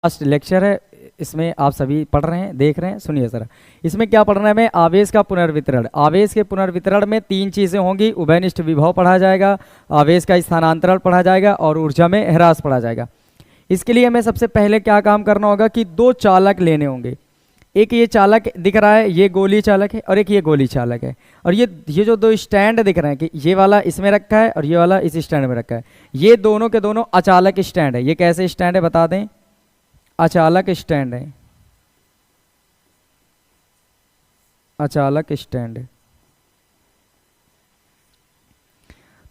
Last lecture है, इसमें आप सभी पढ़ रहे हैं, देख रहे हैं, सुनिए जरा। इसमें क्या पढ़ना है हमें? आवेश का पुनर्वितरण। आवेश के पुनर्वितरण में तीन चीज़ें होंगी। उभयनिष्ठ विभव पढ़ा जाएगा, आवेश का स्थानांतरण पढ़ा जाएगा और ऊर्जा में ह्रास पढ़ा जाएगा। इसके लिए हमें सबसे पहले क्या काम करना होगा कि दो चालक लेने होंगे। एक ये चालक दिख रहा है, ये गोली चालक है, और एक ये गोली चालक है। और ये जो दो स्टैंड दिख रहे हैं कि ये वाला इसमें रखा है और ये वाला इस स्टैंड में रखा है, ये दोनों के दोनों अचालक स्टैंड है। ये कैसे स्टैंड है बता दें? अचालक स्टैंड है, अचालक स्टैंड है।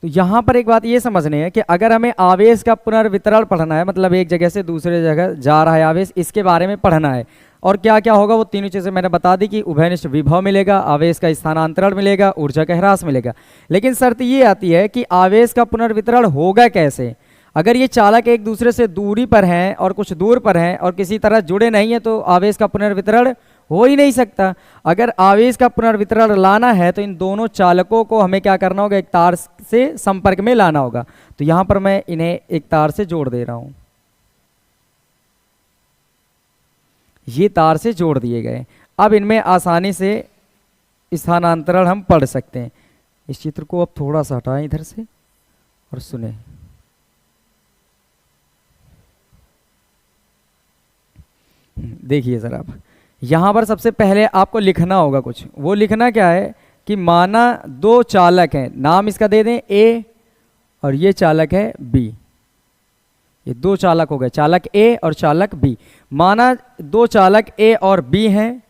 तो यहां पर एक बात ये समझनी है कि अगर हमें आवेश का पुनर्वितरण पढ़ना है, मतलब एक जगह से दूसरे जगह जा रहा है आवेश, इसके बारे में पढ़ना है। और क्या क्या होगा वो तीनों चीजें मैंने बता दी कि उभयनिष्ठ विभव मिलेगा, आवेश का स्थानांतरण मिलेगा, ऊर्जा का ह्रास मिलेगा। लेकिन शर्त ये आती है कि आवेश का पुनर्वितरण होगा कैसे? अगर ये चालक एक दूसरे से दूरी पर हैं और कुछ दूर पर हैं और किसी तरह जुड़े नहीं है तो आवेश का पुनर्वितरण हो ही नहीं सकता। अगर आवेश का पुनर्वितरण लाना है तो इन दोनों चालकों को हमें क्या करना होगा? एक तार से संपर्क में लाना होगा। तो यहां पर मैं इन्हें एक तार से जोड़ दे रहा हूं, ये तार से जोड़ दिए गए। अब इनमें आसानी से स्थानांतरण हम पढ़ सकते हैं। इस चित्र को अब थोड़ा सा हटाएं इधर से और सुने। देखिए जरा, अब यहां पर सबसे पहले आपको लिखना होगा कुछ। वो लिखना क्या है कि माना दो चालक हैं, नाम इसका दे दें ए और ये चालक है बी। ये दो चालक हो गए, चालक ए और चालक बी। माना दो चालक ए और बी हैं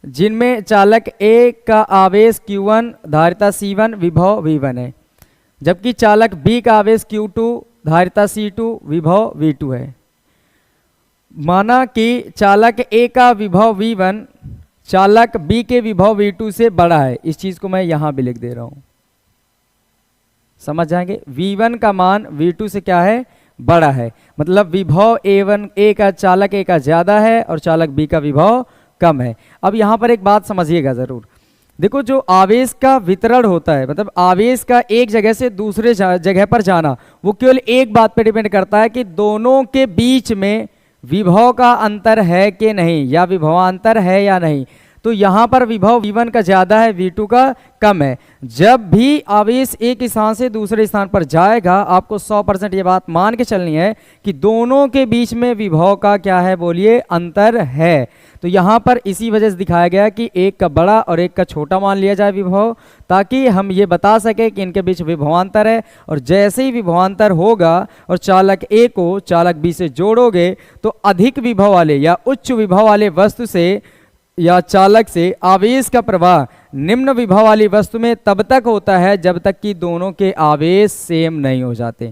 जिनमें चालक ए का आवेश Q1, धारिता C1, विभव V1 है, जबकि चालक बी का आवेश Q2, धारिता C2, विभव V2 है। माना कि चालक ए का विभव V1 चालक बी के विभव V2 से बड़ा है। इस चीज को मैं यहां भी लिख दे रहा हूं, समझ जाएंगे। V1 का मान V2 से क्या है? बड़ा है। मतलब विभव A1 ए का चालक ए का ज्यादा है और चालक बी का विभव कम है। अब यहां पर एक बात समझिएगा जरूर। देखो, जो आवेश का वितरण होता है, मतलब आवेश का एक जगह से दूसरे जगह पर जाना, वो केवल एक बात पर डिपेंड करता है कि दोनों के बीच में विभव का अंतर है कि नहीं, या विभवांतर है या नहीं। तो यहां पर विभव V1 का ज्यादा है, V2 का कम है। जब भी आवेश एक स्थान से दूसरे स्थान पर जाएगा, आपको 100% ये बात मान के चलनी है कि दोनों के बीच में विभव का क्या है? बोलिए, अंतर है। तो यहां पर इसी वजह से दिखाया गया कि एक का बड़ा और एक का छोटा मान लिया जाए विभव, ताकि हम ये बता सके कि इनके बीच विभवांतर है। और जैसे ही विभवांतर होगा और चालक ए को चालक बी से जोड़ोगे तो अधिक विभव वाले या उच्च विभव वाले वस्तु से या चालक से आवेश का प्रवाह निम्न विभव वाली वस्तु में तब तक होता है जब तक कि दोनों के आवेश सेम नहीं हो जाते।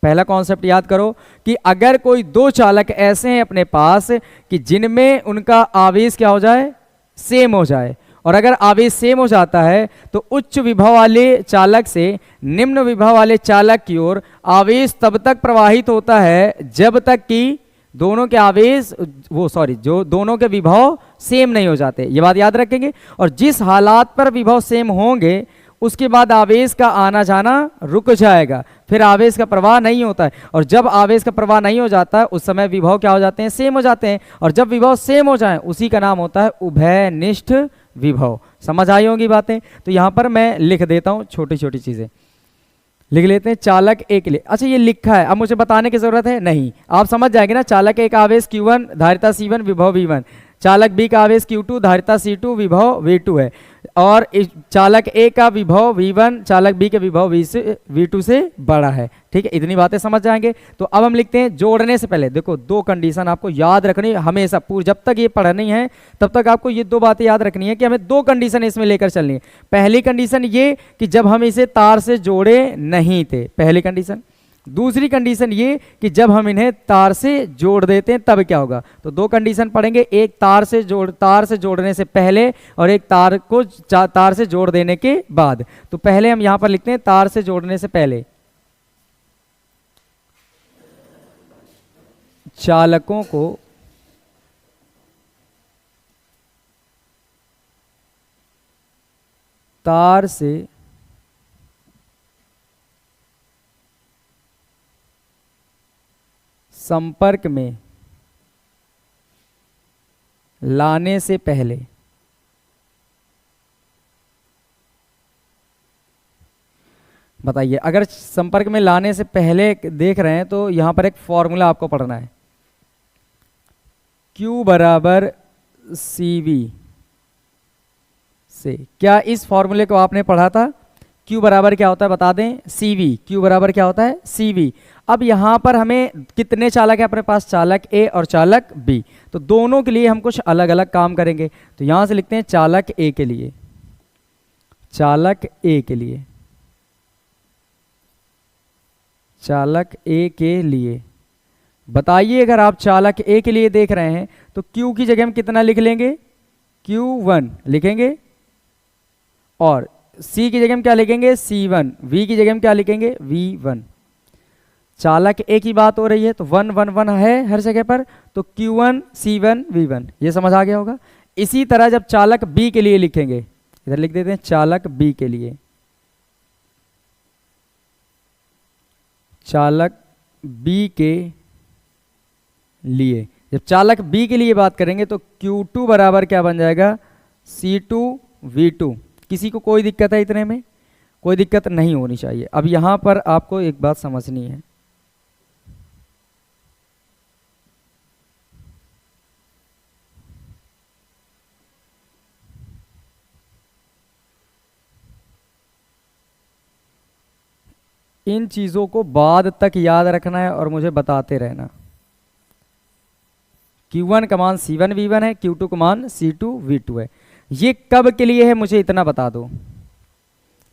पहला कॉन्सेप्ट याद करो कि अगर कोई दो चालक ऐसे हैं अपने पास कि जिनमें उनका आवेश क्या हो जाए? सेम हो जाए। और अगर आवेश सेम हो जाता है तो उच्च विभव वाले चालक से निम्न विभव वाले चालक की ओर आवेश तब तक प्रवाहित होता है जब तक कि दोनों के आवेश जो दोनों के विभव सेम नहीं हो जाते। ये बात याद रखेंगे। और जिस हालात पर विभव सेम होंगे उसके बाद आवेश का आना जाना रुक जाएगा, फिर आवेश का प्रवाह नहीं होता है। और जब आवेश का प्रवाह नहीं हो जाता है उस समय विभव क्या हो जाते हैं? सेम हो जाते हैं। और जब विभव सेम हो जाए उसी का नाम होता है उभयनिष्ठ विभव। समझ आई होंगी बातें? तो यहां पर मैं लिख देता हूं, छोटी छोटी चीजें लिख लेते हैं। चालक ए के लिए, अच्छा ये लिखा है, अब मुझे बताने की जरूरत है नहीं, आप समझ जाएंगे ना। चालक ए का आवेश Q1, धारिता C1, विभव V1, चालक बी का आवेश Q2, धारिता C2, विभव V2 है। और चालक ए का विभव V1 चालक बी के विभव V2 से बड़ा है। ठीक है, इतनी बातें समझ जाएंगे। तो अब हम लिखते हैं, जोड़ने से पहले देखो दो कंडीशन आपको याद रखनी है हमेशा। जब तक ये पढ़नी है तब तक आपको ये दो बातें याद रखनी है कि हमें दो कंडीशन इसमें लेकर चलनी है। पहली कंडीशन ये कि जब हम इसे तार से जोड़े नहीं थे, पहली कंडीशन। दूसरी कंडीशन ये कि जब हम इन्हें तार से जोड़ देते हैं तब क्या होगा। तो दो कंडीशन पढ़ेंगे, एक तार से जोड़ने से पहले और एक तार से जोड़ देने के बाद। तो पहले हम यहां पर लिखते हैं तार से जोड़ने से पहले। चालकों को तार से संपर्क में लाने से पहले, बताइए अगर संपर्क में लाने से पहले देख रहे हैं तो यहां पर एक फॉर्मूला आपको पढ़ना है, Q बराबर CV से। क्या इस फॉर्मूले को आपने पढ़ा था? Q बराबर क्या होता है बता दें? CV। Q बराबर क्या होता है? CV। अब यहां पर हमें कितने चालक है अपने पास? चालक A और चालक B। तो दोनों के लिए हम कुछ अलग अलग काम करेंगे। तो यहां से लिखते हैं चालक A के लिए, चालक A के लिए, चालक A के लिए बताइए, अगर आप चालक A के लिए देख रहे हैं तो Q की जगह हम कितना लिख लेंगे? Q1 लिखेंगे, और C की जगह हम क्या लिखेंगे? C1। V की जगह हम क्या लिखेंगे? V1। चालक A की बात हो रही है तो 1 1 1 है हर जगह पर, तो Q1 C1 V1, ये समझ आ गया होगा। इसी तरह जब चालक B के लिए लिखेंगे, इधर लिख देते हैं चालक B के लिए, चालक B के लिए जब चालक B के लिए बात करेंगे तो Q2 बराबर क्या बन जाएगा? C2 V2। किसी को कोई दिक्कत है? इतने में कोई दिक्कत नहीं होनी चाहिए। अब यहां पर आपको एक बात समझनी है, इन चीजों को बाद तक याद रखना है और मुझे बताते रहना। Q1 का मान C1 V1 है, Q2 का मान C2 V2 है। ये कब के लिए है मुझे इतना बता दो,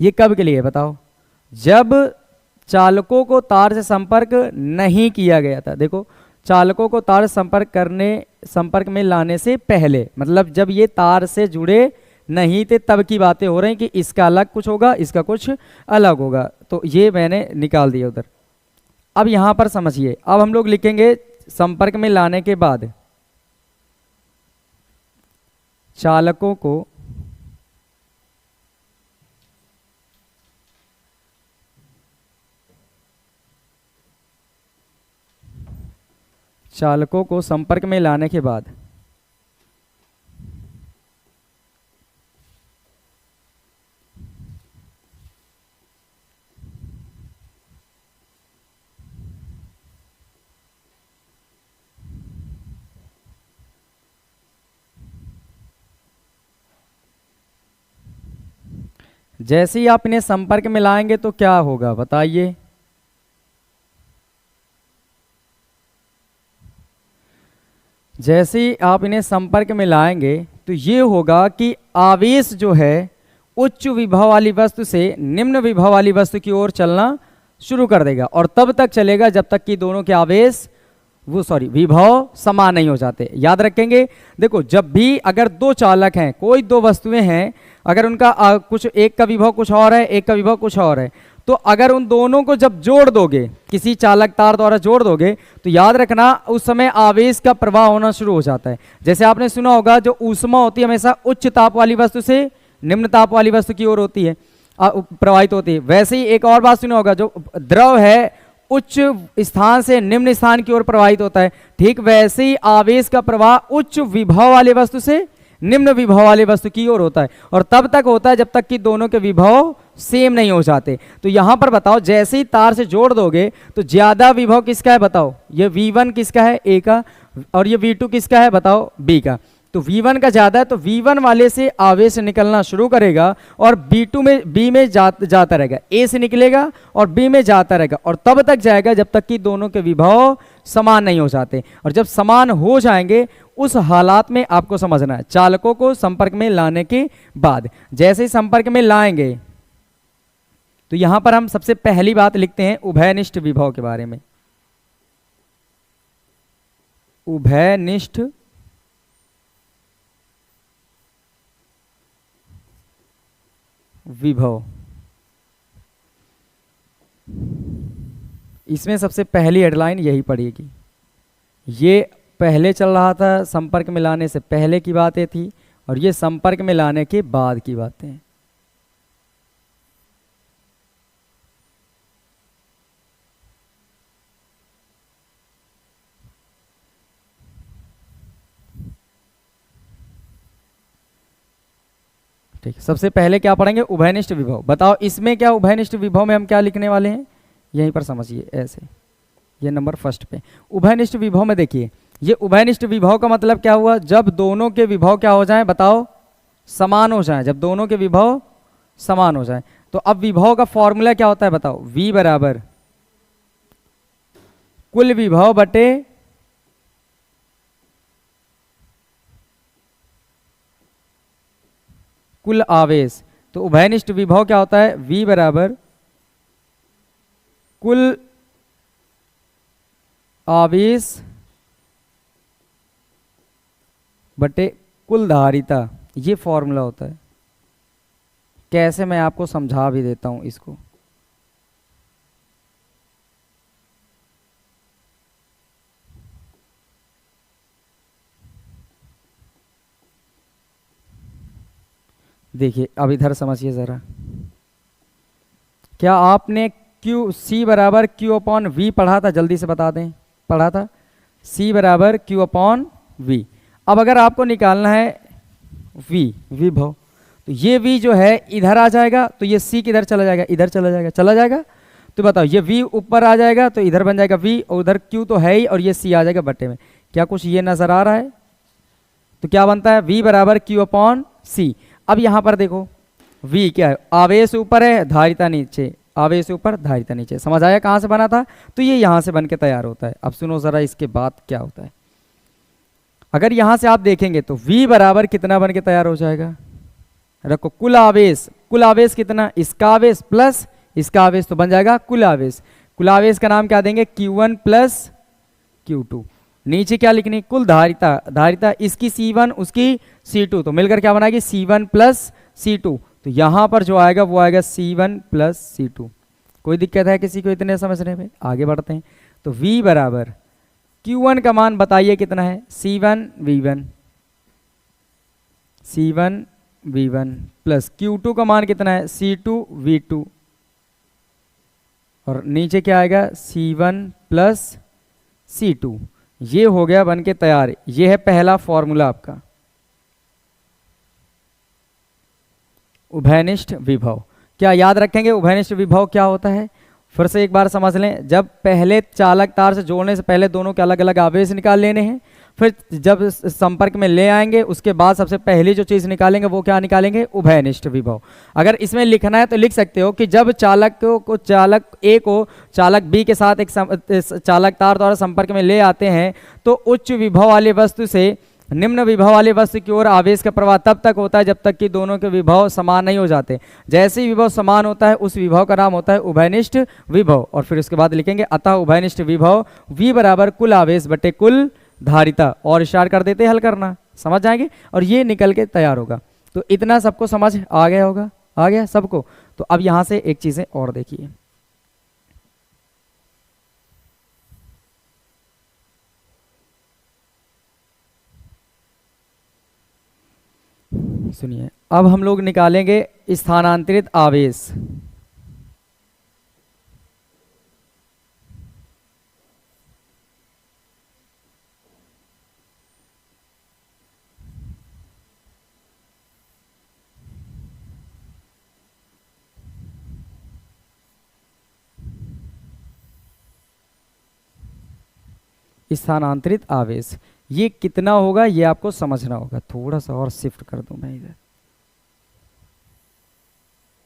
ये कब के लिए है बताओ? जब चालकों को तार से संपर्क नहीं किया गया था। देखो, चालकों को तार संपर्क में लाने से पहले, मतलब जब ये तार से जुड़े नहीं थे तब की बातें हो रही कि इसका अलग कुछ होगा, इसका कुछ अलग होगा। तो ये मैंने निकाल दिया उधर। अब यहां पर समझिए, अब हम लोग लिखेंगे संपर्क में लाने के बाद चालकों को संपर्क में लाने के बाद जैसे ही आप इन्हें संपर्क में लाएंगे तो क्या होगा बताइए? जैसे ही आप इन्हें संपर्क में लाएंगे तो ये होगा कि आवेश जो है उच्च विभव वाली वस्तु से निम्न विभव वाली वस्तु की ओर चलना शुरू कर देगा, और तब तक चलेगा जब तक कि दोनों के आवेश विभव समान नहीं हो जाते। याद रखेंगे, देखो जब भी अगर दो चालक हैं, कोई दो वस्तुएं हैं, अगर उनका कुछ एक का विभव कुछ और है, एक का विभव कुछ और है, तो अगर उन दोनों को जब जोड़ दोगे, किसी चालक तार द्वारा जोड़ दोगे, तो याद रखना उस समय आवेश का प्रवाह होना शुरू हो जाता है। जैसे आपने सुना होगा, जो ऊष्मा होती है हमेशा उच्च ताप वाली वस्तु से निम्न ताप वाली वस्तु की ओर होती है, प्रवाहित होती है। वैसे ही एक और बात सुना होगा, जो द्रव है उच्च स्थान से निम्न स्थान की ओर प्रवाहित होता है। ठीक वैसे ही आवेश का प्रवाह उच्च विभव वाले वस्तु से निम्न विभव वाले वस्तु की ओर होता है, और तब तक होता है जब तक कि दोनों के विभव सेम नहीं हो जाते। तो यहां पर बताओ, जैसे ही तार से जोड़ दोगे तो ज्यादा विभव किसका है बताओ? ये V1 किसका है? A का। और ये V2 किसका है बताओ? B का। तो V1 का ज्यादा है तो V1 वाले से आवेश निकलना शुरू करेगा और B में जाता रहेगा। A से निकलेगा और B में जाता रहेगा, और तब तक जाएगा जब तक कि दोनों के विभव समान नहीं हो जाते। और जब समान हो जाएंगे उस हालात में आपको समझना है, चालकों को संपर्क में लाने के बाद जैसे ही संपर्क में लाएंगे तो यहां पर हम सबसे पहली बात लिखते हैं उभयनिष्ठ विभव के बारे में। उभयनिष्ठ विभव, इसमें सबसे पहली हेडलाइन यही पड़ेगी। ये पहले चल रहा था, संपर्क में लाने से पहले की बातें थी, और ये संपर्क में लाने के बाद की बातें। ठीक, सबसे पहले क्या पढ़ेंगे, उभयनिष्ठ विभव। बताओ इसमें क्या, उभयनिष्ठ विभव में हम क्या लिखने वाले हैं, यहीं पर समझिए ऐसे, ये नंबर फर्स्ट पे। उभयनिष्ठ विभव में देखिए, ये उभयनिष्ठ विभव का मतलब क्या हुआ, जब दोनों के विभव क्या हो जाएं, बताओ समान हो जाएं, जब दोनों के विभव समान हो जाएं। तो अब विभव का फॉर्मूला क्या होता है बताओ, V बराबर कुल विभव बटे कुल आवेश। तो उभयनिष्ठ विभव क्या होता है, V बराबर कुल आवेश बटे कुल धारिता, ये फॉर्मूला होता है। कैसे, मैं आपको समझा भी देता हूं इसको। देखिए अब इधर समझिए जरा, क्या आपने क्यू सी बराबर क्यू अपॉन वी पढ़ा था, जल्दी से बता दें, पढ़ा था, सी बराबर क्यू अपॉन वी। अब अगर आपको निकालना है वी, विभव, तो ये वी जो है इधर आ जाएगा, तो ये सी किधर चला जाएगा, इधर चला जाएगा, चला जाएगा। तो बताओ ये वी ऊपर आ जाएगा तो इधर बन जाएगा वी, और उधर क्यू तो है ही, और ये सी आ जाएगा बट्टे में। क्या कुछ ये नजर आ रहा है, तो क्या बनता है वी बराबर क्यू अपॉन सी। अब यहां पर देखो V क्या है, आवेश ऊपर है धारिता नीचे, आवेश ऊपर धारिता नीचे, समझ आया कहां से बना था, तो ये यहां से बन के तैयार होता है। अब सुनो जरा इसके बाद क्या होता है, अगर यहां से आप देखेंगे तो V बराबर कितना बन के तैयार हो जाएगा, रखो कुल आवेश, कुल आवेश कितना, इसका आवेश प्लस इसका आवेश, तो बन जाएगा कुल आवेश। कुल आवेश का नाम क्या देंगे, Q1 प्लस Q2। नीचे क्या लिखनी, कुल धारिता, धारिता इसकी C1 उसकी C2, तो मिलकर क्या बनाएगी C1 प्लस C2। तो यहां पर जो आएगा वो आएगा C1 प्लस C2। कोई दिक्कत है किसी को इतने समझने में, आगे बढ़ते हैं। तो V बराबर Q1 का मान बताइए कितना है, C1 V1, C1 V1 plus Q2 का मान कितना है, C2 V2, और नीचे क्या आएगा C1 प्लस C2। ये हो गया बन के तैयार, ये है पहला फॉर्मूला आपका उभयनिष्ठ विभव। क्या याद रखेंगे उभयनिष्ठ विभव क्या होता है, फिर से एक बार समझ लें। जब पहले चालक तार से जोड़ने से पहले दोनों के अलग अलग आवेश निकाल लेने हैं, फिर जब संपर्क में ले आएंगे उसके बाद सबसे पहली जो चीज़ निकालेंगे वो क्या निकालेंगे, उभयनिष्ठ विभव। अगर इसमें लिखना है तो लिख सकते हो कि जब चालक को चालक ए को चालक बी के साथ एक चालक तार द्वारा संपर्क में ले आते हैं, तो उच्च विभव वाली वस्तु से निम्न विभव वाली वस्तु की ओर आवेश का प्रवाह तब तक होता है जब तक कि दोनों के विभव समान नहीं हो जाते। जैसे ही विभव समान होता है उस विभव का नाम होता है उभयनिष्ठ विभव। और फिर उसके बाद लिखेंगे अतः उभयनिष्ठ विभव V बराबर कुल आवेश बटे कुल धारिता, और इशार कर देते हल करना, समझ जाएंगे, और ये निकल के तैयार होगा। तो इतना सबको समझ आ गया होगा, आ गया सबको। तो अब यहां से एक चीजें और देखिए, सुनिए। अब हम लोग निकालेंगे स्थानांतरित आवेश। स्थानांतरित आवेश ये कितना होगा ये आपको समझना होगा। थोड़ा सा और शिफ्ट कर दूं मैं इधर।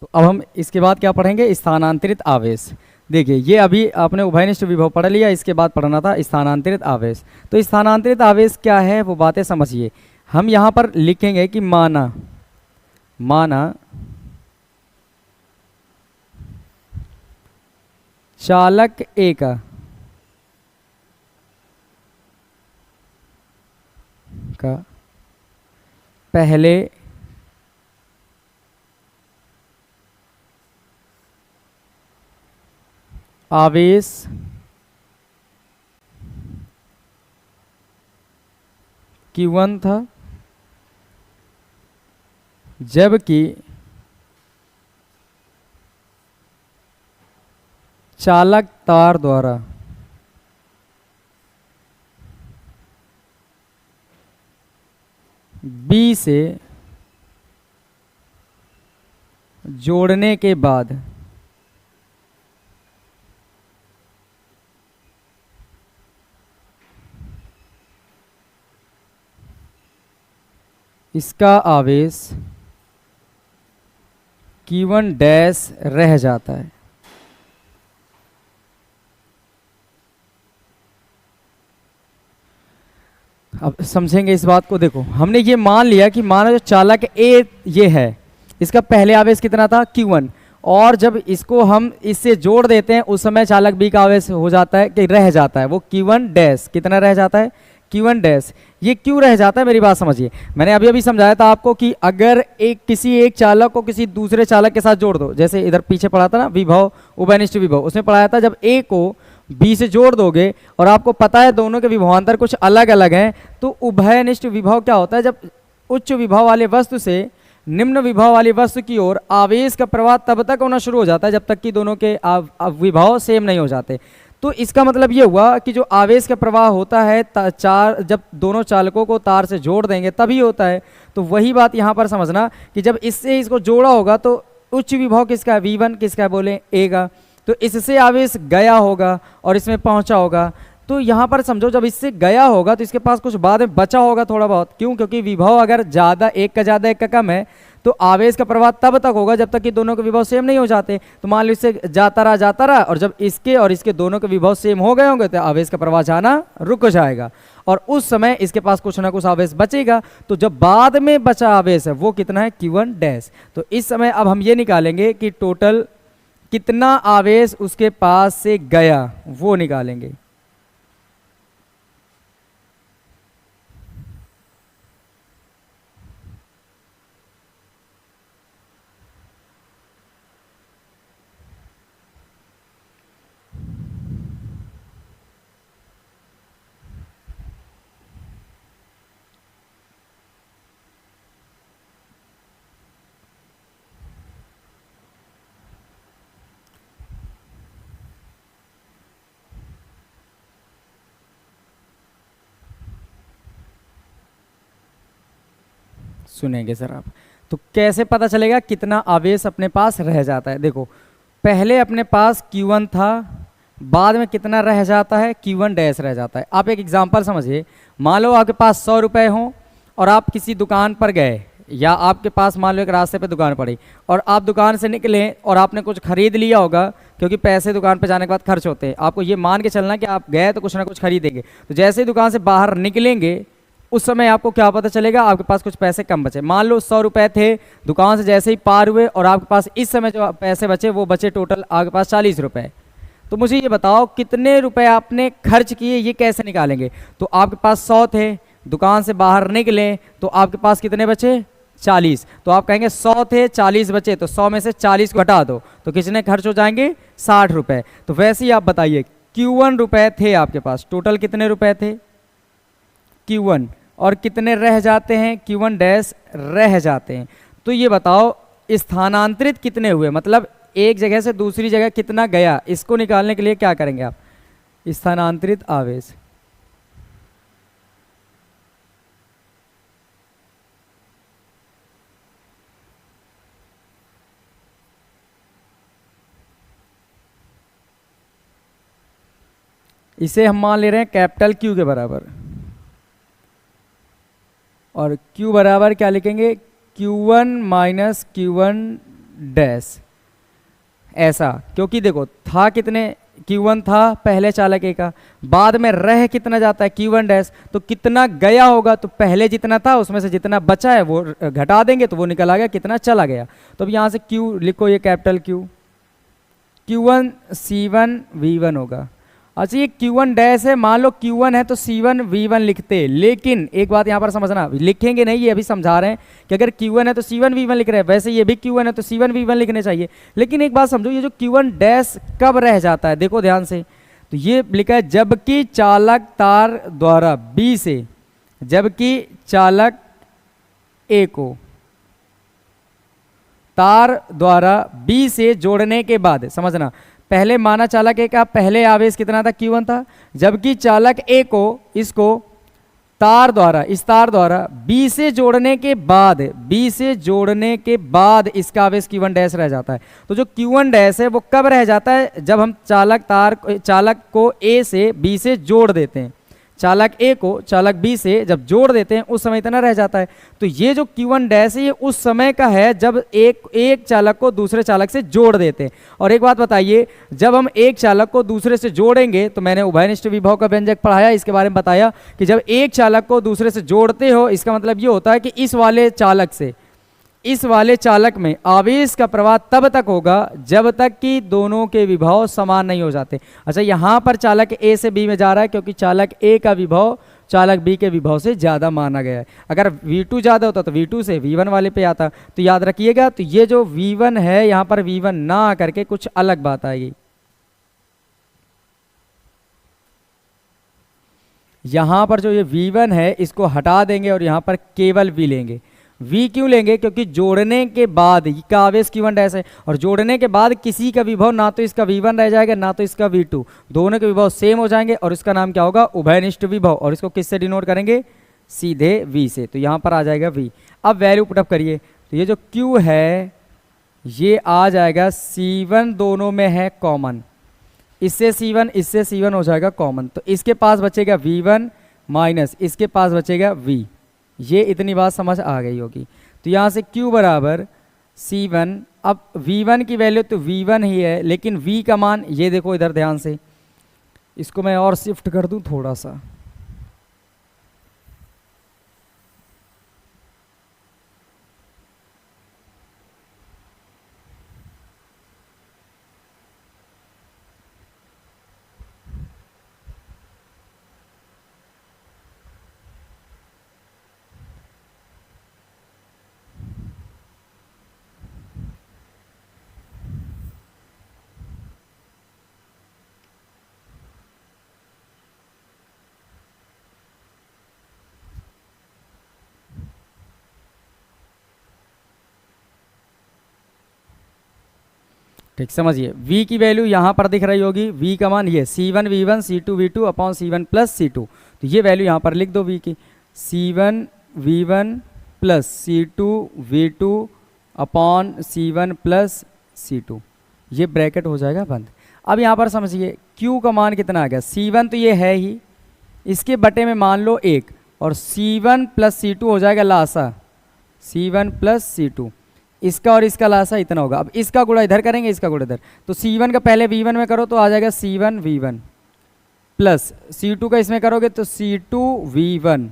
तो अब हम इसके बाद क्या पढ़ेंगे, स्थानांतरित आवेश। देखिए ये अभी आपने उभयनिष्ठ विभव पढ़ लिया, इसके बाद पढ़ना था स्थानांतरित आवेश। तो स्थानांतरित आवेश क्या है वो बातें समझिए। हम यहाँ पर लिखेंगे कि माना चालक ए का पहले आवेश Q1 था, जबकि चालक तार द्वारा B से जोड़ने के बाद इसका आवेश Q1 डैश रह जाता है। अब समझेंगे इस बात को। देखो, हमने ये मान लिया कि माना जो चालक ए ये है, इसका पहले आवेश कितना था Q1, और जब इसको हम इससे जोड़ देते हैं उस समय चालक बी का आवेश हो जाता है कि रह जाता है वो Q1 डैश। कितना रह जाता है? Q1 dash. ये क्यों रह जाता है, मेरी बात समझिए। मैंने अभी अभी समझाया था आपको कि अगर किसी एक चालक को किसी दूसरे चालक के साथ जोड़ दो, जैसे इधर पीछे पढ़ा था ना विभव उभयनिष्ठ विभव, उसमें पढ़ाया था जब ए को बी से जोड़ दोगे और आपको पता है दोनों के विभवांतर कुछ अलग अलग हैं, तो उभयनिष्ठ विभव क्या होता है? जब उच्च विभव वाले वस्तु से निम्न विभव वाली वस्तु की ओर आवेश का प्रवाह तब तक होना शुरू हो जाता है जब तक कि दोनों के विभव सेम नहीं हो जाते। तो इसका मतलब ये हुआ कि जो आवेश का प्रवाह होता है जब दोनों चालकों को तार से जोड़ देंगे तभी होता है। तो वही बात यहाँ पर समझना कि जब इससे इसको जोड़ा होगा तो उच्च विभव किसका है? V1 किसका है? बोले ए का। तो इससे आवेश गया होगा और इसमें पहुंचा होगा। तो यहाँ पर समझो जब इससे गया होगा तो इसके पास कुछ बाद में बचा होगा थोड़ा बहुत। क्यों? क्योंकि विभव अगर ज़्यादा एक का ज़्यादा एक का कम है तो आवेश का प्रवाह तब तक होगा जब तक कि दोनों के विभव सेम नहीं हो जाते। तो मान लो इससे जाता रहा और जब इसके और इसके दोनों के विभव सेम हो गए होंगे तो आवेश का प्रवाह जाना रुक जाएगा और उस समय इसके पास कुछ ना कुछ आवेश बचेगा। तो जब बाद में बचा आवेश है वो कितना है? Q1 dash. तो इस समय अब हम ये निकालेंगे कि टोटल कितना आवेश उसके पास से गया, वो निकालेंगे। सुनेंगे सर आप। तो कैसे पता चलेगा कितना आवेश अपने पास रह जाता है? देखो, पहले अपने पास Q1 था, बाद में कितना रह जाता है? Q1 डैश रह जाता है। आप एक एग्जांपल समझिए। मान लो आपके पास 100 रुपये हों और आप किसी दुकान पर गए, या आपके पास मान लो एक रास्ते पे दुकान पड़ी और आप दुकान से निकले और आपने कुछ खरीद लिया होगा, क्योंकि पैसे दुकान पे जाने के बाद खर्च होते हैं। आपको ये मान के चलना कि आप गए तो कुछ ना कुछ खरीदेंगे। तो जैसे ही दुकान से बाहर निकलेंगे उस समय आपको क्या पता चलेगा? आपके पास कुछ पैसे कम बचे। मान लो 100 रुपये थे, दुकान से जैसे ही पार हुए और आपके पास इस समय जो पैसे बचे वो बचे टोटल आपके पास 40 रुपये। तो मुझे ये बताओ कितने रुपए आपने खर्च किए, ये कैसे निकालेंगे? तो आपके पास 100 थे, दुकान से बाहर निकले तो आपके पास कितने बचे? 40। तो आप कहेंगे 100 थे 40 बचे, तो 100 में से 40 को घटा दो तो कितने खर्च हो जाएंगे? 60 रुपये। तो वैसे ही आप बताइए Q1 रुपये थे आपके पास, टोटल कितने रुपए थे? Q1, और कितने रह जाते हैं? Q1 डैश रह जाते हैं। तो ये बताओ स्थानांतरित कितने हुए, मतलब एक जगह से दूसरी जगह कितना गया, इसको निकालने के लिए क्या करेंगे आप? स्थानांतरित आवेश। इसे हम मान ले रहे हैं कैपिटल Q के बराबर, और Q बराबर क्या लिखेंगे? Q1 minus Q1 dash. ऐसा क्योंकि देखो था कितने? Q1 था पहले चालक ए का, बाद में रह कितना जाता है? Q1 dash. तो कितना गया होगा? तो पहले जितना था उसमें से जितना बचा है वो घटा देंगे तो वो निकल आ गया कितना चला गया। तो अब यहाँ से Q लिखो, ये capital Q, Q1 C1 V1 होगा। अच्छा, ये Q1 डैश है, मान लो Q1 है तो C1 V1 लिखते, लेकिन एक बात यहाँ पर समझना, लिखेंगे नहीं, ये अभी समझा रहे हैं कि अगर Q1 है तो C1 V1 लिख रहे हैं, वैसे ये भी Q1 है तो C1 V1 लिखने चाहिए। लेकिन एक बात समझो, ये जो Q1 डैश कब रह जाता है, देखो ध्यान से, तो ये लिखा है जबकि चालक तार द्वारा B से, जबकि चालक A को तार द्वारा B से जोड़ने के बाद, समझना, पहले माना चालक ए का पहले आवेश कितना था? Q1 था, जबकि चालक ए को इसको तार द्वारा, इस तार द्वारा B से जोड़ने के बाद, B से जोड़ने के बाद इसका आवेश Q1 डैश रह जाता है। तो जो Q1 डैश है वो कब रह जाता है, जब हम चालक को A से B से जोड़ देते हैं, चालक A को चालक B से जब जोड़ देते हैं उस समय इतना रह जाता है। तो ये जो Q1 डैश है ये उस समय का है जब एक चालक को दूसरे चालक से जोड़ देते हैं। और एक बात बताइए, जब हम एक चालक को दूसरे से जोड़ेंगे, तो मैंने उभयनिष्ठ विभव का व्यंजक पढ़ाया, इसके बारे में बताया कि जब एक चालक को दूसरे से जोड़ते हो इसका मतलब ये होता है कि इस वाले चालक में आवेश का प्रवाह तब तक होगा जब तक कि दोनों के विभव समान नहीं हो जाते। अच्छा, यहाँ पर चालक A से B में जा रहा है क्योंकि चालक A का विभव चालक B के विभव से ज़्यादा माना गया है। अगर V2 ज़्यादा होता तो V2 से V1 वाले पे आता। तो याद रखिएगा, तो ये जो V1 है यहाँ पर V1 ना आकर के कुछ अलग बात आएगी। यहाँ पर जो ये V1 है इसको हटा देंगे और यहाँ पर केवल V लेंगे। V क्यों लेंगे, क्योंकि जोड़ने के बाद का आवेश Q1 डैश है और जोड़ने के बाद किसी का विभव ना तो इसका V1 रह जाएगा ना तो इसका V2, दोनों के विभव सेम हो जाएंगे और इसका नाम क्या होगा, उभयनिष्ठ विभव। और इसको किससे डिनोट करेंगे, सीधे V से। तो यहाँ पर आ जाएगा V। अब वैल्यू पुटअप करिए, तो ये जो Q है ये आ जाएगा C1, दोनों में है कॉमन, इससे C1 हो जाएगा कॉमन। तो इसके पास बचेगा V1 माइनस इसके पास बचेगा V। ये इतनी बात समझ आ गई होगी। तो यहाँ से Q बराबर C1, अब V1 की वैल्यू तो V1 ही है, लेकिन V का मान ये देखो इधर ध्यान से, इसको मैं और शिफ्ट कर दूं थोड़ा सा, ठीक समझिए। V की वैल्यू यहाँ पर दिख रही होगी, V का मान ये C1 V1 C2 V2 upon C1 plus C2। तो ये वैल्यू यहाँ पर लिख दो V की, C1 V1 plus C2 V2 upon C1 plus C2, ये ब्रैकेट हो जाएगा बंद। अब यहाँ पर समझिए Q का मान कितना आ गया, C1 तो ये है ही, इसके बटे में मान लो 1 और C1 प्लस C2 हो जाएगा लासा, C1 प्लस C2, इसका और इसका लासा इतना होगा। अब इसका गुणा इधर करेंगे, इसका गुणा इधर, तो C1 का पहले V1 में करो तो आ जाएगा C1 V1 प्लस C2 का इसमें करोगे तो C2 V1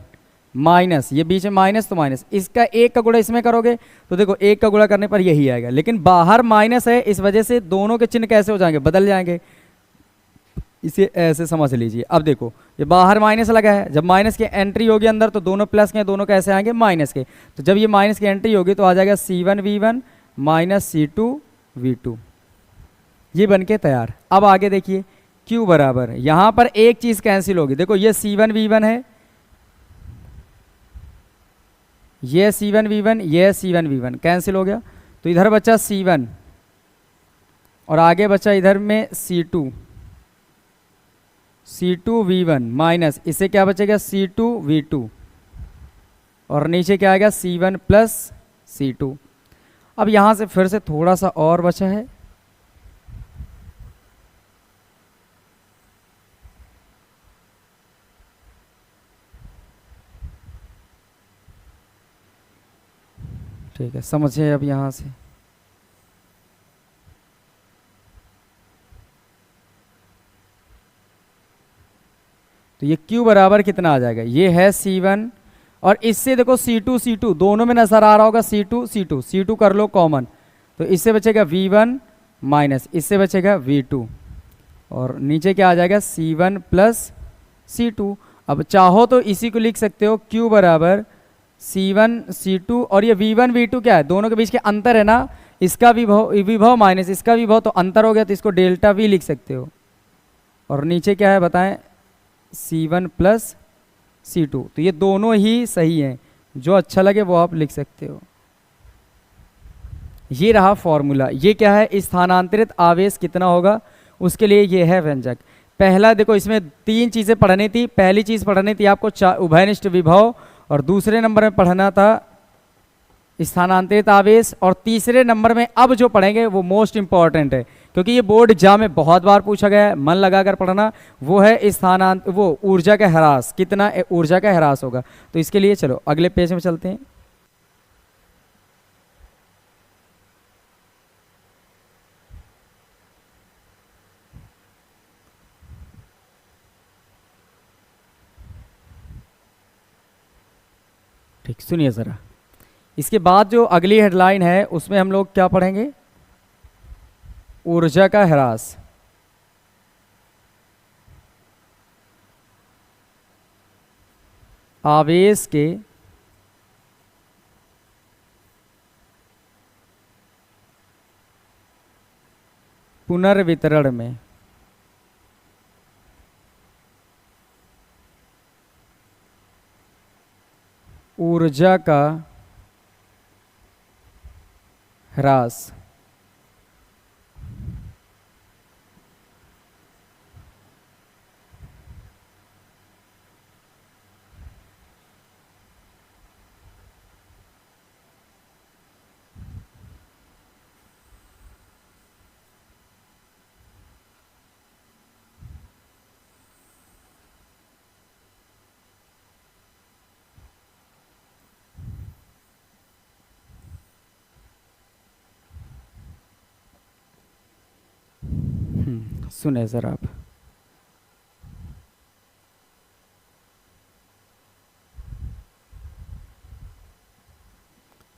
माइनस, ये बीच में माइनस तो माइनस, इसका एक का गुणा इसमें करोगे तो देखो एक का गुणा करने पर यही आएगा, लेकिन बाहर माइनस है इस वजह से दोनों के चिन्ह कैसे हो जाएंगे, बदल जाएंगे। इसे ऐसे समझ लीजिए। अब देखो ये बाहर माइनस लगा है, जब माइनस की एंट्री होगी अंदर तो दोनों प्लस के, दोनों कैसे आएंगे माइनस के। तो जब ये माइनस की एंट्री होगी तो आ जाएगा C1 V1 minus C2 V2, ये बन के तैयार। अब आगे देखिए Q बराबर, यहाँ पर एक चीज़ कैंसिल होगी, देखो ये C1 V1 है, ये C1 V1, ये C1 V1 कैंसिल हो गया, तो इधर बचा C1 और आगे बचा इधर में C2 V1 माइनस इससे क्या बचेगा C2 V2 और नीचे क्या आएगा C1 प्लस C2। अब यहाँ से फिर से थोड़ा सा और बचा है, ठीक है समझिए। अब यहाँ से तो ये Q बराबर कितना आ जाएगा, ये है C1 और इससे देखो C2 दोनों में नजर आ रहा होगा C2 कर लो कॉमन, तो इससे बचेगा V1 माइनस इससे बचेगा V2 और नीचे क्या आ जाएगा C1 प्लस C2। अब चाहो तो इसी को लिख सकते हो Q बराबर C1 C2 और ये V1 V2 क्या है, दोनों के बीच के अंतर है ना, इसका विभव माइनस इसका विभव, तो अंतर हो गया तो इसको डेल्टा V लिख सकते हो और नीचे क्या है बताएं C1 प्लस C2। तो ये दोनों ही सही हैं, जो अच्छा लगे वो आप लिख सकते हो। ये रहा फॉर्मूला। ये क्या है, स्थानांतरित आवेश कितना होगा उसके लिए ये है व्यंजक। पहला देखो, इसमें 3 चीज़ें पढ़नी थी। पहली चीज़ पढ़नी थी आपको उभयनिष्ठ विभव, और दूसरे नंबर में पढ़ना था स्थानांतरित आवेश, और तीसरे नंबर में अब जो पढ़ेंगे वो मोस्ट इंपॉर्टेंट है, क्योंकि ये बोर्ड एग्जाम में बहुत बार पूछा गया है, मन लगाकर पढ़ना। वो है वो ऊर्जा का ह्रास, कितना ऊर्जा का ह्रास होगा। तो इसके लिए चलो अगले पेज में चलते हैं। ठीक, सुनिए ज़रा। इसके बाद जो अगली हेडलाइन है उसमें हम लोग क्या पढ़ेंगे? ऊर्जा का ह्रास। आवेश के पुनर्वितरण में ऊर्जा का ह्रास। सुने सर आप।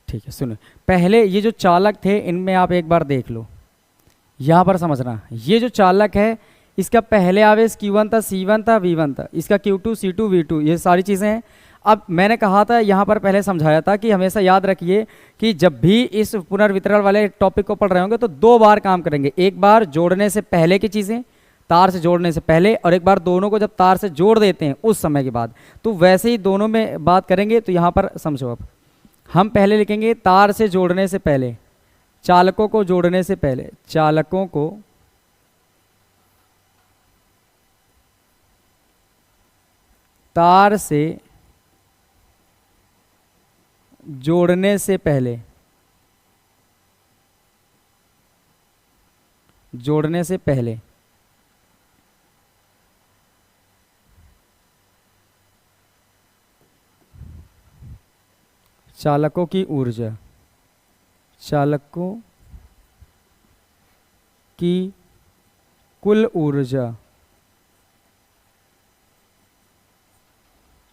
ठीक है, सुनो। पहले ये जो चालक थे इनमें आप एक बार देख लो, यहां पर समझना। ये जो चालक है इसका पहले आवेश Q1 था, C1 था, V1 था, इसका Q2 C2 V2, ये सारी चीज़ें हैं। अब मैंने कहा था यहाँ पर पहले समझाया था कि हमेशा याद रखिए कि जब भी इस पुनर्वितरण वाले टॉपिक को पढ़ रहे होंगे तो 2 बार काम करेंगे। एक बार जोड़ने से पहले की चीज़ें, तार से जोड़ने से पहले, और एक बार दोनों को जब तार से जोड़ देते हैं उस समय के बाद। तो वैसे ही दोनों में बात करेंगे। तो यहाँ पर समझो, अब हम पहले लिखेंगे तार से जोड़ने से पहले, चालकों को जोड़ने से पहले, चालकों को तार से जोड़ने से पहले, जोड़ने से पहले चालकों की ऊर्जा, चालकों की कुल ऊर्जा,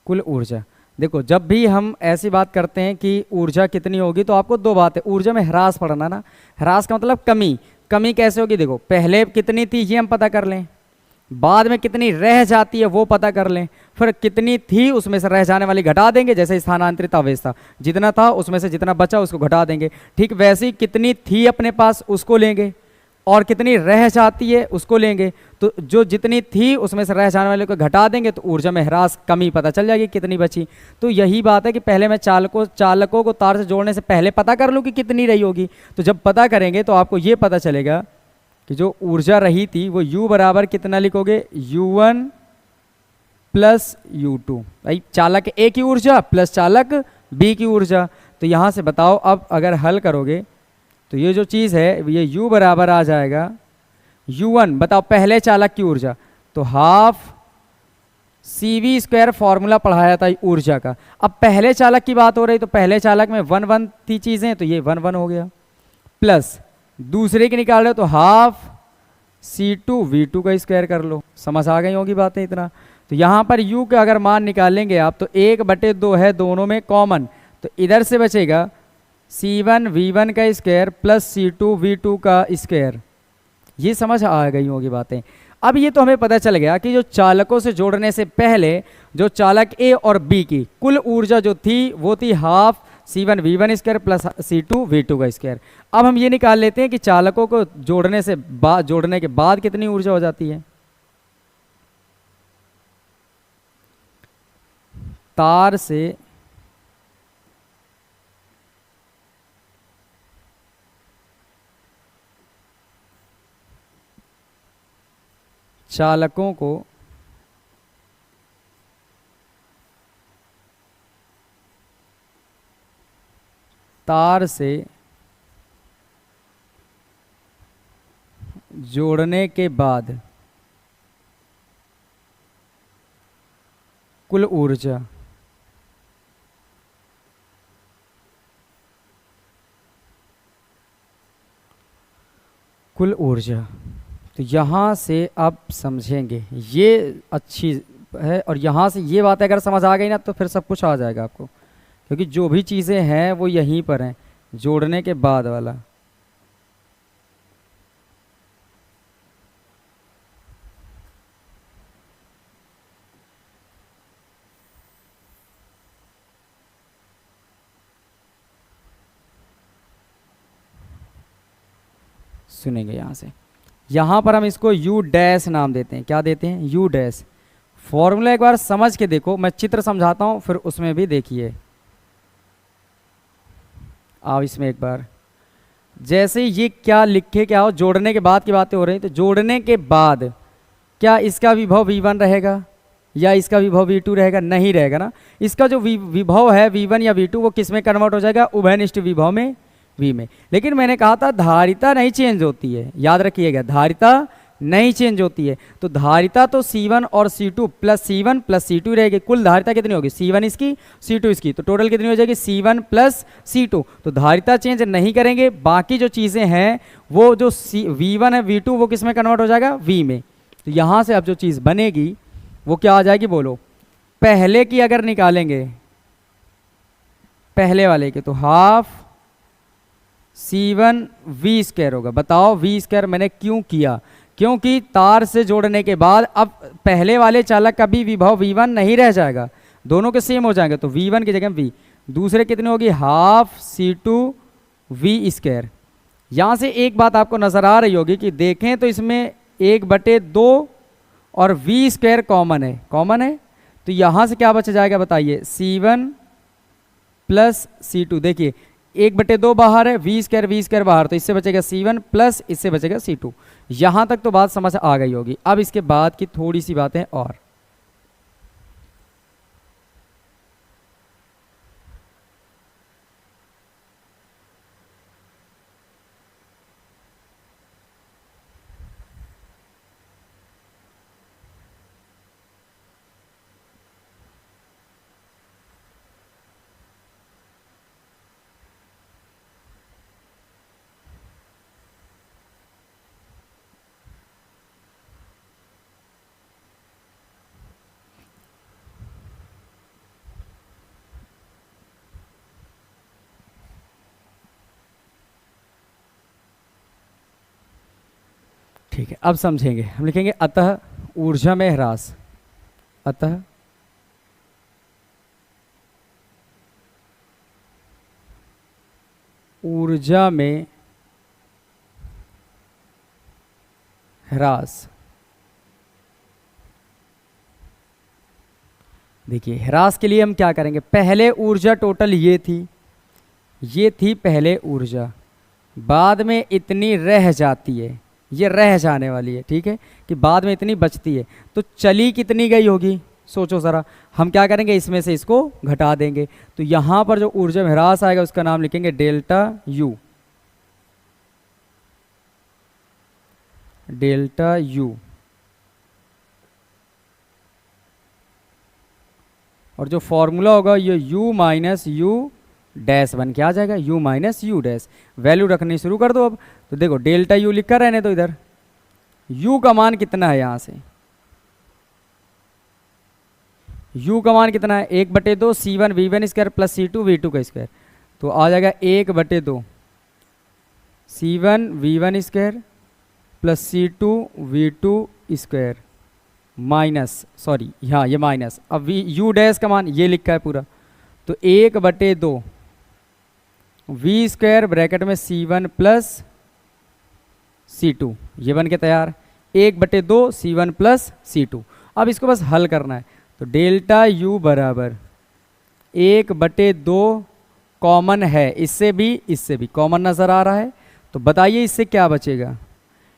कुल ऊर्जा। देखो, जब भी हम ऐसी बात करते हैं कि ऊर्जा कितनी होगी, तो आपको 2 बात है। ऊर्जा में ह्रास पढ़ना ना, ह्रास का मतलब कमी। कमी कैसे होगी? देखो, पहले कितनी थी ये हम पता कर लें, बाद में कितनी रह जाती है वो पता कर लें, फिर कितनी थी उसमें से रह जाने वाली घटा देंगे। जैसे स्थानांतरित आवेश था, जितना था उसमें से जितना बचा उसको घटा देंगे। ठीक वैसे ही कितनी थी अपने पास उसको लेंगे, और कितनी रह जाती है उसको लेंगे। तो जो जितनी थी उसमें से रह जाने वाले को घटा देंगे तो ऊर्जा में ह्रास, कमी पता चल जाएगी कितनी बची। तो यही बात है कि पहले मैं चालकों को तार से जोड़ने से पहले पता कर लूँ कि कितनी रही होगी। तो जब पता करेंगे तो आपको ये पता चलेगा कि जो ऊर्जा रही थी वो U बराबर कितना लिखोगे? U1 plus U2। भाई चालक A की ऊर्जा प्लस चालक B की ऊर्जा। तो यहाँ से बताओ, अब अगर हल करोगे तो ये जो चीज़ है ये U बराबर आ जाएगा U1, बताओ पहले चालक की ऊर्जा, तो हाफ CV² फॉर्मूला पढ़ाया था ऊर्जा का। अब पहले चालक की बात हो रही तो पहले चालक में 1 1 थी चीज़ें, तो ये 1 1 हो गया, प्लस दूसरे की निकाल रहे हो तो हाफ C2 V2 का स्क्वायर कर लो। समझ आ गई होगी बातें इतना। तो यहाँ पर U का अगर मान निकालेंगे आप तो 1/2 है दोनों में कॉमन, तो इधर से बचेगा C1 V1 का स्क्वायर प्लस C2 V2 का स्क्वायर। ये समझ आ गई होगी बातें। अब ये तो हमें पता चल गया कि जो चालकों से जोड़ने से पहले जो चालक A और B की कुल ऊर्जा जो थी वो थी half C1 V1 square plus C2 V2 का स्क्वायर। अब हम ये निकाल लेते हैं कि चालकों को जोड़ने के बाद कितनी ऊर्जा हो जाती है। तार से चालकों को तार से जोड़ने के बाद कुल ऊर्जा तो यहाँ से अब समझेंगे, ये अच्छी है। और यहाँ से ये बात अगर समझ आ गई ना तो फिर सब कुछ आ जाएगा आपको, क्योंकि जो भी चीज़ें हैं वो यहीं पर हैं, जोड़ने के बाद वाला। सुनेंगे यहाँ से, यहाँ पर हम इसको U डैश नाम देते हैं। क्या देते हैं? U dash. फॉर्मूला एक बार समझ के देखो, मैं चित्र समझाता हूँ फिर उसमें भी देखिए आप। इसमें एक बार जैसे ये क्या लिखे, क्या हो, जोड़ने के बाद की बातें हो रही, तो जोड़ने के बाद क्या इसका विभव V1 रहेगा या इसका विभव V2 रहेगा? नहीं रहेगा ना। इसका जो विभव है V1 या V2 वो किस में कन्वर्ट हो जाएगा? उभयनिष्ठ विभव में, V में। लेकिन मैंने कहा था धारिता नहीं चेंज होती है, याद रखिएगा, धारिता नहीं चेंज होती है। तो धारिता तो C1 और C2 plus C1 plus C2 रहेगी। कुल धारिता कितनी होगी? C1 इसकी, C2 इसकी, तो टोटल कितनी हो जाएगी? C1 plus C2। तो धारिता चेंज नहीं करेंगे, बाकी जो चीज़ें हैं वो जो V1 है V2 वो किस में कन्वर्ट हो जाएगा? V में। तो यहाँ से अब जो चीज़ बनेगी वो क्या आ जाएगी? बोलो। पहले की अगर निकालेंगे, पहले वाले के, तो हाफ C1 V स्क्वायर होगा। बताओ V स्क्वायर मैंने क्यों किया? क्योंकि तार से जोड़ने के बाद अब पहले वाले चालक का भी विभव V1 नहीं रह जाएगा, दोनों के सेम हो जाएंगे। तो V1 की जगह V, दूसरे कितनी होगी? Half C2 V square. यहाँ से एक बात आपको नजर आ रही होगी कि देखें तो इसमें 1/2 और V स्क्वायर कॉमन है, तो यहाँ से क्या बच जाएगा बताइए? C1 plus C2। देखिए 1/2 बाहर है, V स्क्वायर बाहर, तो इससे बचेगा C1 प्लस इससे बचेगा C2। यहाँ तक तो बात समझ आ गई होगी। अब इसके बाद की थोड़ी सी बातें और। ठीक है, अब समझेंगे। हम लिखेंगे अतः ऊर्जा में ह्रास, अतः ऊर्जा में ह्रास। देखिए ह्रास के लिए हम क्या करेंगे? पहले ऊर्जा टोटल ये थी पहले ऊर्जा, बाद में इतनी रह जाती है, ये रह जाने वाली है, ठीक है, कि बाद में इतनी बचती है। तो चली कितनी गई होगी? सोचो ज़रा। हम क्या करेंगे? इसमें से इसको घटा देंगे। तो यहाँ पर जो ऊर्जा में ह्रास आएगा उसका नाम लिखेंगे डेल्टा यू, डेल्टा यू। और जो फॉर्मूला होगा ये U माइनस यू डैश बन के आ जाएगा, U minus you dash. Value रखनी शुरू कर दो अब। तो देखो डेल्टा U लिखा रहने दो इधर। U का मान कितना है? यहाँ से U का मान कितना है? 1/2 C1 V1 square plus C2 V2 का स्क्वायर, तो आ जाएगा 1/2 C1 V1 square plus C2 V2 square minus, sorry हाँ ये माइनस, अब U डैश का मान ये लिखा है पूरा, तो 1/2 V स्क्वायर ब्रैकेट में C1 प्लस C2, ये बन के तैयार। 1/2 C1 प्लस C2। अब इसको बस हल करना है। तो डेल्टा U बराबर 1/2 कॉमन है, इससे भी कॉमन नज़र आ रहा है। तो बताइए इससे क्या बचेगा?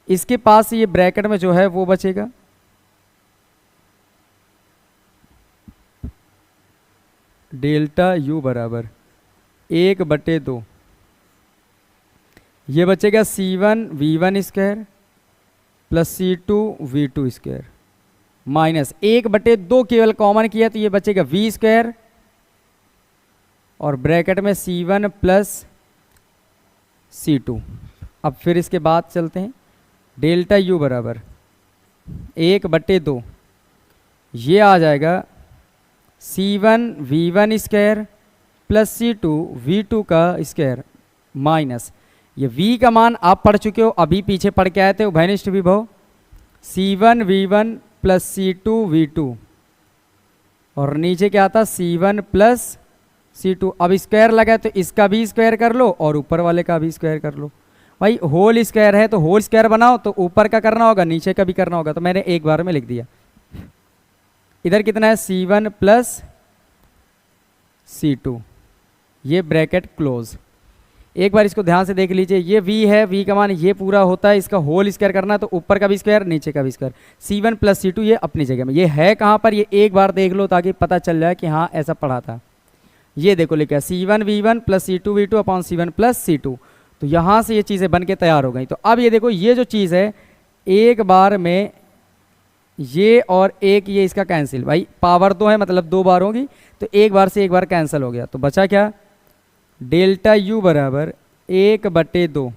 इसके पास ये ब्रैकेट में जो है वो बचेगा, डेल्टा यू बराबर 1/2, ये बचेगा C1V1² प्लस C2V2² माइनस 1/2 केवल कॉमन किया तो ये बचेगा V² और ब्रैकेट में C1 प्लस C2। अब फिर इसके बाद चलते हैं, डेल्टा यू बराबर 1/2, ये आ जाएगा C1V1² प्लस C2V2² माइनस, ये V का मान आप पढ़ चुके हो, अभी पीछे पढ़ के आए थे उभयनिष्ठ विभव, C1V1 प्लस C2V2 और नीचे क्या आता C1 प्लस C2। अब स्क्वायर लगा तो इसका भी स्क्वायर कर लो और ऊपर वाले का भी स्क्वायर कर लो। भाई होल स्क्वायर है तो होल स्क्वायर बनाओ, तो ऊपर का करना होगा नीचे का भी करना होगा, तो मैंने एक बार में लिख दिया। इधर कितना है C1 प्लस C2, ये ब्रैकेट क्लोज। एक बार इसको ध्यान से देख लीजिए, ये V है, V का मान ये पूरा होता है, इसका होल स्क्वायर करना है तो ऊपर का भी स्क्वायर नीचे का भी स्क्वायर। C1 प्लस C2 ये अपनी जगह में, ये है कहाँ पर, ये एक बार देख लो ताकि पता चल जाए कि हाँ ऐसा पढ़ा था। ये देखो लिखा C1V1 plus C2V2 upon C1 plus C2, तो यहाँ से ये चीज़ें बन के तैयार हो गई। तो अब ये देखो, ये जो चीज़ है एक बार में ये और एक ये इसका कैंसिल, भाई पावर 2 है मतलब 2 बार होगी, तो एक बार से एक बार कैंसिल हो गया, तो बचा क्या, डेल्टा यू बराबर 1/2,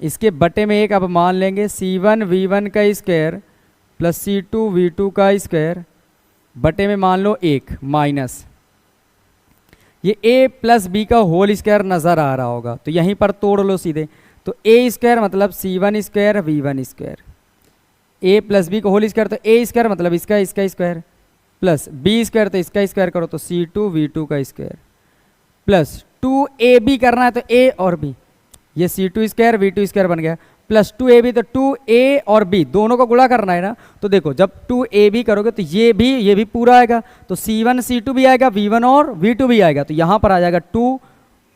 इसके बटे में एक अब मान लेंगे C1V1² प्लस C2V2² बटे में मान लो 1 माइनस, ये a प्लस बी का होल स्क्वायर नज़र आ रहा होगा तो यहीं पर तोड़ लो सीधे, तो a² मतलब C1² V1², a plus B का होल स्क्वायर तो a² मतलब इसका स्क्वायर प्लस b² तो इसका स्क्वायर करो तो C2V2² प्लस 2ab करना है तो a और b, ये C2² V2² बन गया, प्लस 2ab तो 2a और b दोनों को गुणा करना है ना, तो देखो जब 2ab करोगे तो ये भी पूरा आएगा, तो C1 C2 भी आएगा, V1 और V2 भी आएगा, तो यहाँ पर आ जाएगा 2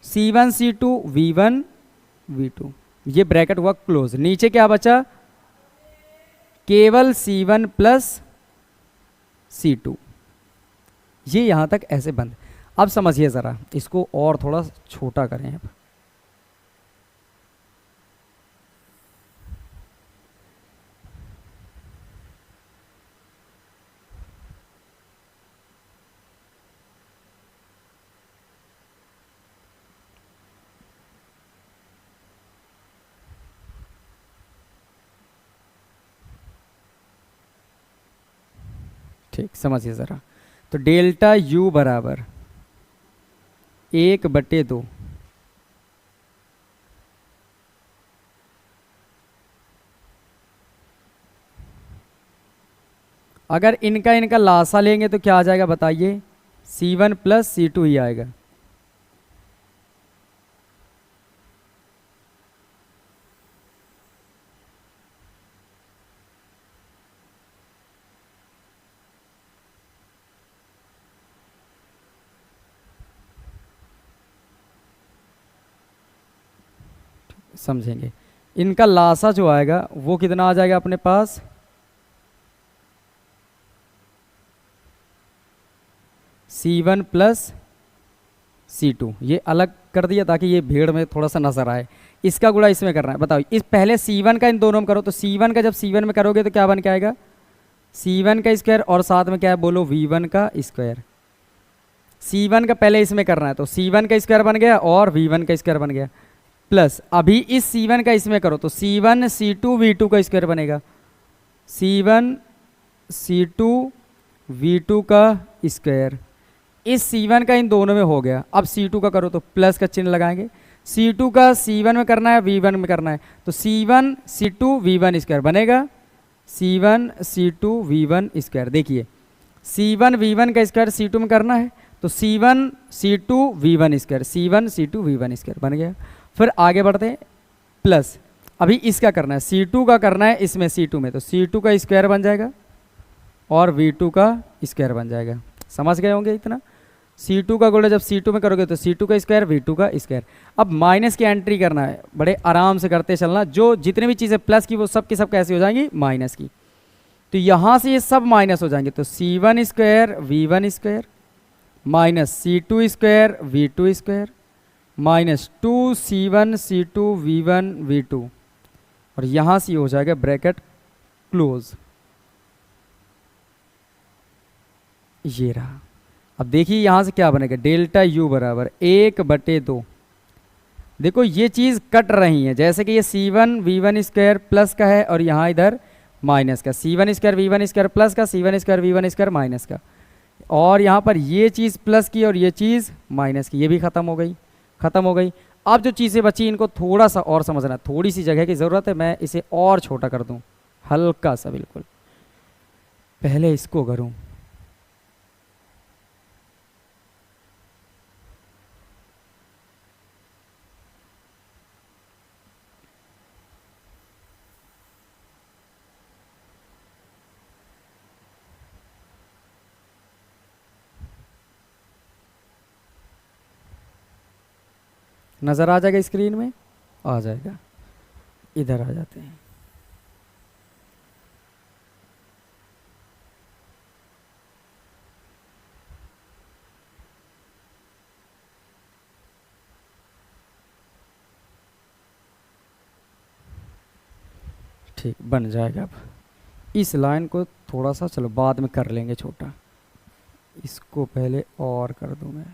C1 C2 V1 V2, ये ब्रैकेट हुआ क्लोज। नीचे क्या बचा, केवल C1 प्लस C2, ये यहाँ तक ऐसे बंद। अब समझिए ज़रा, इसको और थोड़ा छोटा करें। अब ठीक समझिए ज़रा, तो डेल्टा यू बराबर 1/2, अगर इनका लासा लेंगे तो क्या आ जाएगा बताइए, C1 प्लस C2 ही आएगा। समझेंगे, इनका लासा जो आएगा वो कितना आ जाएगा अपने पास, C1 प्लस C2, ये अलग कर दिया ताकि ये भीड़ में थोड़ा सा नजर आए। इसका गुणा इसमें करना है, बताओ इस पहले C1 का इन दोनों में करो, तो C1 का जब C1 में करोगे तो क्या बन के आएगा, C1 का स्क्वायर और साथ में क्या है बोलो, V1 का स्क्वायर। C1 का पहले इसमें करना है तो C1 का स्क्वायर बन गया और V1 का स्क्वायर बन गया, प्लस अभी इस C1 का इसमें करो तो C1 C2 V2 का स्क्वायर बनेगा, C1 C2 V2 का स्क्वायर। इस C1 का इन दोनों में हो गया, अब C2 का करो तो प्लस का चिन्ह लगाएंगे, C2 का C1 में करना है V1 में करना है, तो C1 C2 V1² बनेगा, C1 C2 V1²। देखिए C1 V1 का स्क्वायर C2 में करना है तो C1 C2 V1², C1 C2 V1² बन गया। फिर आगे बढ़ते हैं, प्लस अभी इसका करना है, C2 का करना है इसमें C2 में, तो C2 का स्क्वायर बन जाएगा और V2 का स्क्वायर बन जाएगा। समझ गए होंगे इतना। C2 का गुणा जब C2 में करोगे तो C2 का स्क्वायर V2 का स्क्वायर। अब माइनस की एंट्री करना है, बड़े आराम से करते चलना, जो जितने भी चीज़ें प्लस की वो सब की सब कैसी हो जाएंगी, माइनस की, तो यहाँ से ये सब माइनस हो जाएंगे, तो C1² V1² minus C2² V2² minus 2C1 C2 V1 V2, और यहाँ से हो जाएगा ब्रैकेट क्लोज। ये रहा। अब देखिए यहाँ से क्या बनेगा, डेल्टा U बराबर 1/2। देखो ये चीज़ कट रही है, जैसे कि ये C1 V1² प्लस का है और यहाँ इधर माइनस का, C1² V1² प्लस का, C1² V1² माइनस का, और यहाँ पर ये चीज़ प्लस की और ये चीज़ माइनस की, ये भी ख़त्म हो गई, ख़त्म हो गई। अब जो चीज़ें बची इनको थोड़ा सा और समझना, थोड़ी सी जगह की ज़रूरत है, मैं इसे और छोटा कर दूँ, हल्का सा बिल्कुल। पहले इसको करूँ, नज़र आ जाएगा स्क्रीन में, आ जाएगा। इधर आ जाते हैं। ठीक, बन जाएगा। अब इस लाइन को थोड़ा सा चलो बाद में कर लेंगे छोटा, इसको पहले और कर दूं मैं।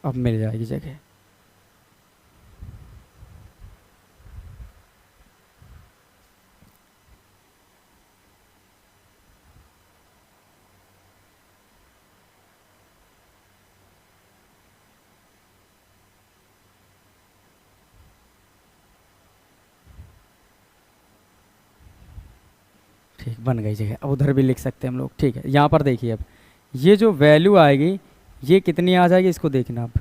अब मिल जाएगी जगह। ठीक, बन गई जगह। अब उधर भी लिख सकते हैं हम लोग। ठीक है, यहाँ पर देखिए, अब ये जो वैल्यू आएगी ये कितनी आ जाएगी, इसको देखना। अब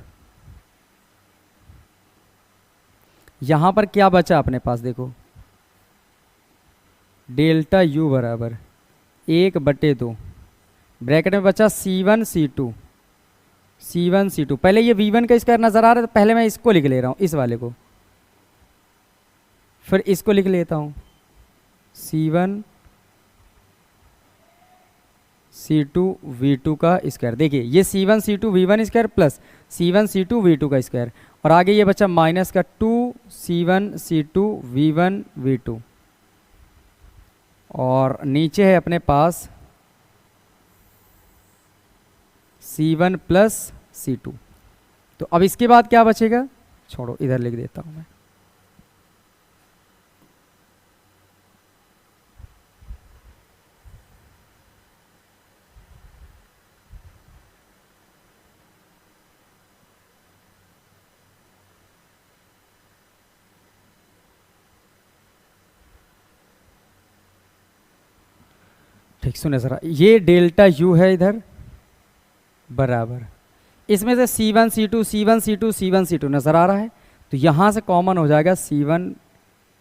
यहाँ पर क्या बचा अपने पास, देखो डेल्टा U बराबर 1/2, ब्रैकेट में बचा C1 C2 C1 C2। पहले ये V1 का स्क्वायर नज़र आ रहा है, तो पहले मैं इसको लिख ले रहा हूँ, इस वाले को, फिर इसको लिख लेता हूँ C1 C2 V2 का स्क्वायर। देखिए ये C1 C2 V1² plus C1 C2 V2 का स्क्वायर, और आगे ये बचा माइनस का 2C1 C2 V1 V2, और नीचे है अपने पास C1 प्लस C2। तो अब इसके बाद क्या बचेगा, छोड़ो इधर लिख देता हूँ मैं। ठीक, सुने ज़रा, ये डेल्टा U है इधर बराबर, इसमें से C1 C2 C1 C2 C1 C2 नज़र आ रहा है, तो यहाँ से कॉमन हो जाएगा C1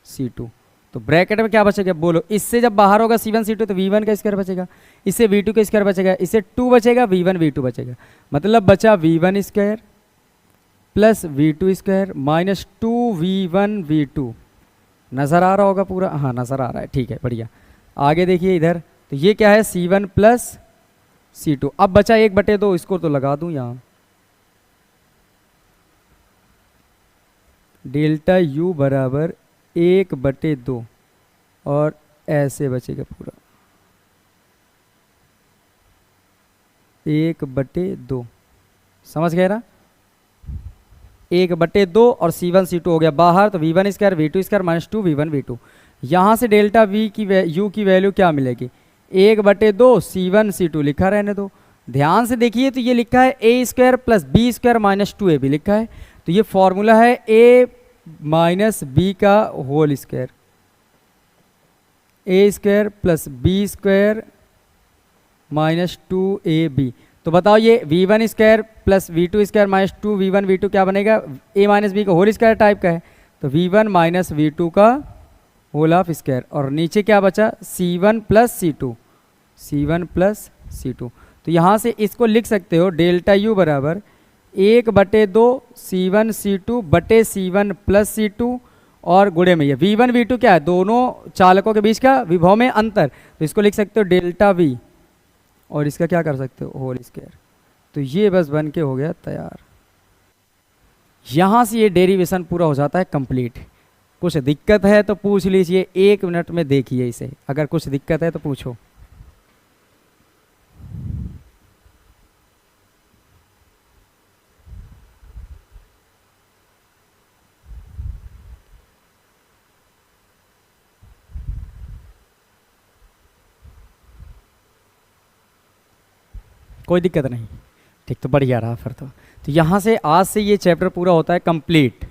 C2। तो ब्रैकेट में क्या बचेगा, बोलो, इससे जब बाहर होगा C1 C2 तो V1 का स्क्वायर बचेगा, इससे V2 का स्क्वायर बचेगा, इससे 2 बचेगा, V1 V2 बचेगा, मतलब बचा V1 square plus V2 square minus 2V1 V2। नज़र आ रहा होगा पूरा, हाँ नज़र आ रहा है, ठीक है बढ़िया। आगे देखिए इधर, तो ये क्या है C1 प्लस C2। अब बचा 1/2, इसको तो लगा दूं यहाँ, डेल्टा U बराबर 1/2, और ऐसे बचेगा पूरा 1/2, समझ गए ना, 1/2 और C1 C2 हो गया बाहर, तो V1 square V2 square minus 2 V1 V2। यहाँ से डेल्टा V की U की वैल्यू क्या मिलेगी, 1/2 C1 C2 लिखा रहने दो। ध्यान से देखिए तो ये लिखा है A square plus B square minus 2AB लिखा है, तो ये फॉर्मूला है A माइनस B का whole square, A square plus B square minus 2AB। तो बताओ ये V1 square plus V2 square minus 2 V1 V2 क्या बनेगा, A माइनस B का होल स्क्वायर टाइप का है, तो V1 माइनस V2 का होल ऑफ स्क्वायर। और नीचे क्या बचा, C1 plus C2, C1 plus C2। तो यहाँ से इसको लिख सकते हो डेल्टा U बराबर 1/2 C1 C2 बटे C1 प्लस C2 और गुणे में ये V1 V2 क्या है, दोनों चालकों के बीच का विभव में अंतर, तो इसको लिख सकते हो डेल्टा V और इसका क्या कर सकते हो होल स्क्वायर। तो ये बस बन के हो गया तैयार। यहाँ से ये डेरिवेशन पूरा हो जाता है कंप्लीट। कुछ दिक्कत है तो पूछ लीजिए, 1 मिनट में देखिए इसे, अगर कुछ दिक्कत है तो पूछो। कोई दिक्कत नहीं, ठीक, तो बढ़िया रहा फिर तो यहाँ से आज से ये चैप्टर पूरा होता है कंप्लीट।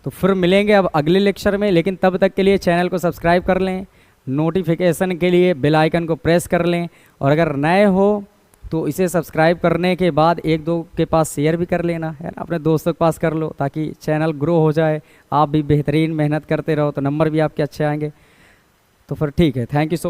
तो फिर मिलेंगे अब अगले लेक्चर में, लेकिन तब तक के लिए चैनल को सब्सक्राइब कर लें, नोटिफिकेशन के लिए बेल आइकन को प्रेस कर लें, और अगर नए हो तो इसे सब्सक्राइब करने के बाद 1-2 के पास शेयर भी कर लेना है ना, अपने दोस्तों के पास कर लो ताकि चैनल ग्रो हो जाए, आप भी बेहतरीन मेहनत करते रहो तो नंबर भी आपके अच्छे आएंगे। तो फिर ठीक है, थैंक यू सो